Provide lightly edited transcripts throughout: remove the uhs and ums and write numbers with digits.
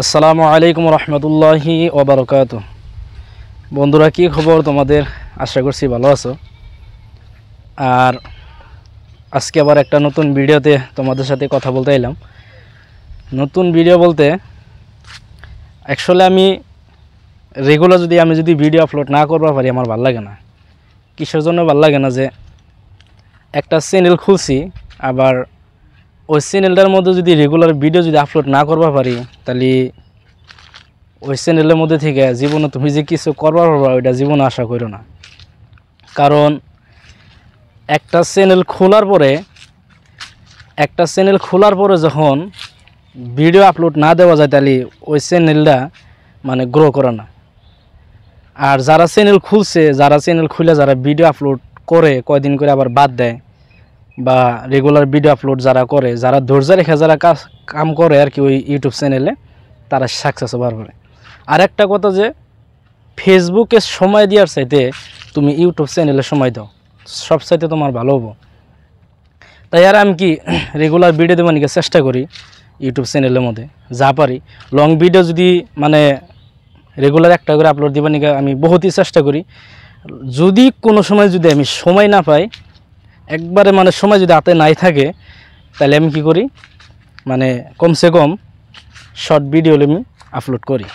আসসালামু আলাইকুম রহমতুল্লাহি ওবারকাত। বন্ধুরা, কি খবর তোমাদের? আশা করছি ভালো আছো। আর আজকে আবার একটা নতুন ভিডিওতে তোমাদের সাথে কথা বলতে এলাম। নতুন ভিডিও বলতে অ্যাকচুয়ালি আমি রেগুলার যদি ভিডিও আপলোড না করবা পারি আমার ভালো লাগে না। কিসের জন্য ভালো লাগে না, যে একটা চ্যানেল খুলছি, আবার ওই চ্যানেলটার মধ্যে যদি রেগুলার ভিডিও আপলোড না করবা পারি, তাহলে ওই চ্যানেলের মধ্যে থেকে জীবনে তুমি যে কিছু করবার পারবা ওইটা জীবনে আশা করো না। কারণ একটা চ্যানেল খোলার পরে যখন ভিডিও আপলোড না দেওয়া যায়, তাহলে ওই চ্যানেলটা মানে গ্রো করে না। আর যারা চ্যানেল খুলে যারা ভিডিও আপলোড করে কয়দিন করে আবার বাদ দেয়, বা রেগুলার ভিডিও আপলোড যারা করে, যারা ধৈর্য রেখে যারা কাম করে আর কি ওই ইউটিউব চ্যানেলে, তারা সাকসেস হবার পরে। আর একটা কথা, যে ফেসবুকে সময় দেওয়ার চাইতে তুমি ইউটিউব চ্যানেলে সময় দাও, সব চাইতে তোমার ভালো হবো। তাই আর আমি কি রেগুলার ভিডিও দেওয়ার নিকে চেষ্টা করি ইউটিউব চ্যানেলের মধ্যে যা পারি। লং ভিডিও যদি মানে রেগুলার একটা করে আপলোড দেওয়ার নিকে আমি বহুতই চেষ্টা করি। যদি কোনো সময় আমি সময় না পাই, একবারে মানে সময় যদি হাতে নাই থাকে, তাহলে আমি কি করি, মানে কমসে কম শর্ট ভিডিও আমি আপলোড করি,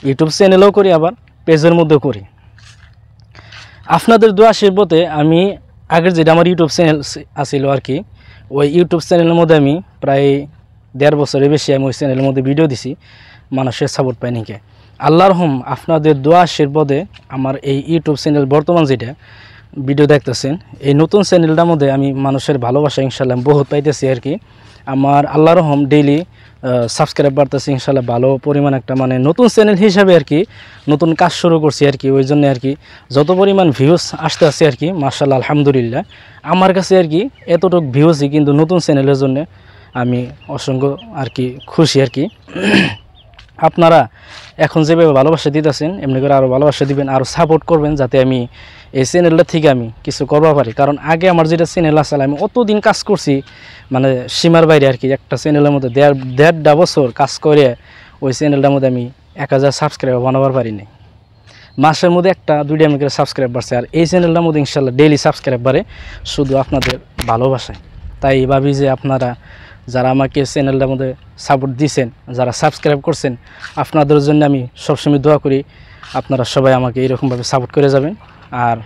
ইউটিউব চ্যানেলেও করি, আবার পেজের মধ্যেও করি। আপনাদের দোয়া আশীর্বাদে আমি আগের যেটা আমার ইউটিউব চ্যানেল আছিল আর কি, ওই ইউটিউব চ্যানেলের মধ্যে আমি প্রায় 1.5 বছরের বেশি আমি ওই চ্যানেলের মধ্যে ভিডিও দিছি, মানুষের সাপোর্ট পাই নিকে। আল্লাহর রহম আপনাদের দোয়া আশীর্বাদে আমার এই ইউটিউব চ্যানেল বর্তমান যেটা ভিডিও দেখতেছেন, এই নতুন চ্যানেলটার মধ্যে আমি মানুষের ভালোবাসা ইনশাল্লাহ বহুত পাইতেছি আর কি। আমার আল্লাহর রহম ডেইলি সাবস্ক্রাইব বাড়তেছে ইনশাল্লাহ, ভালো পরিমাণ একটা মানে নতুন চ্যানেল হিসাবে আর কি নতুন কাজ শুরু করছি আর কি। ওই জন্য আর কি যত পরিমাণ ভিউজ আসতে আছে আর কি, মাশাআল্লাহ আলহামদুলিল্লাহ আমার কাছে আর কি এতটুকু ভিউজই কিন্তু নতুন চ্যানেলের জন্য আমি অসংখ্য আর কি খুশি আর কি। আপনারা এখন যেভাবে ভালোবাসা দিতেছেন এমনি করে আরও ভালোবাসা দিবেন, আরও সাপোর্ট করবেন, যাতে আমি এই চ্যানেলটা থেকে আমি কিছু করবা পারি। কারণ আগে আমার যেটা চ্যানেল আসলে আমি অতদিন কাজ করছি, মানে সীমার বাইরে আর কি। একটা চ্যানেলের মধ্যে দেড় বছর কাজ করে ওই চ্যানেলটার মধ্যে আমি 1000 সাবস্ক্রাইবার বানাবার পারিনি। মাসের মধ্যে 1-2টা আমি করে সাবস্ক্রাইব বাড়ছে। আর এই চ্যানেলটার মধ্যে ইনশাল্লাহ ডেইলি সাবস্ক্রাইব বাড়ে শুধু আপনাদের ভালোবাসায়। তাই ভাবি যে আপনারা যারা আমাকে চ্যানেলটার মধ্যে সাপোর্ট দিয়েছেন, যারা সাবস্ক্রাইব করছেন, আপনাদের জন্য আমি সবসময় দোয়া করি আপনারা সবাই আমাকে এইরকমভাবে সাপোর্ট করে যাবেন। আর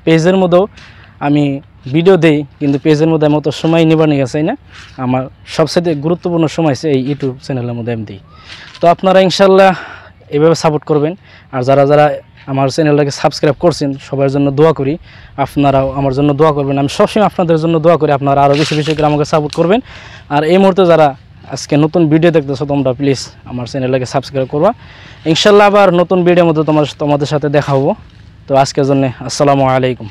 পেজের মধ্যেও আমি ভিডিও দেই, কিন্তু পেজের মধ্যে আমি অত সময় নেবার নিয়ে চাই না। আমার সবচেয়ে গুরুত্বপূর্ণ সময় আছে এই ইউটিউব চ্যানেলের মধ্যে আমি দিই। তো আপনারা ইনশাল্লাহ এভাবে সাপোর্ট করবেন। আর যারা আমার চ্যানেলটাকে সাবস্ক্রাইব করছেন সবার জন্য দোয়া করি, আপনারাও আমার জন্য দোয়া করবেন। আমি সবসময় আপনাদের জন্য দোয়া করি, আপনারা আরও বেশি বেশি করে আমাকে সাপোর্ট করবেন। আর এই মুহূর্তে যারা আজকে নতুন ভিডিও দেখতেছো, তোমরা প্লিজ আমার চ্যানেলটাকে সাবস্ক্রাইব করবা। ইনশাল্লাহ আবার নতুন ভিডিওর মধ্যে তোমাদের সাথে দেখা হবো। তো আজকের জন্য আসসালামু আলাইকুম।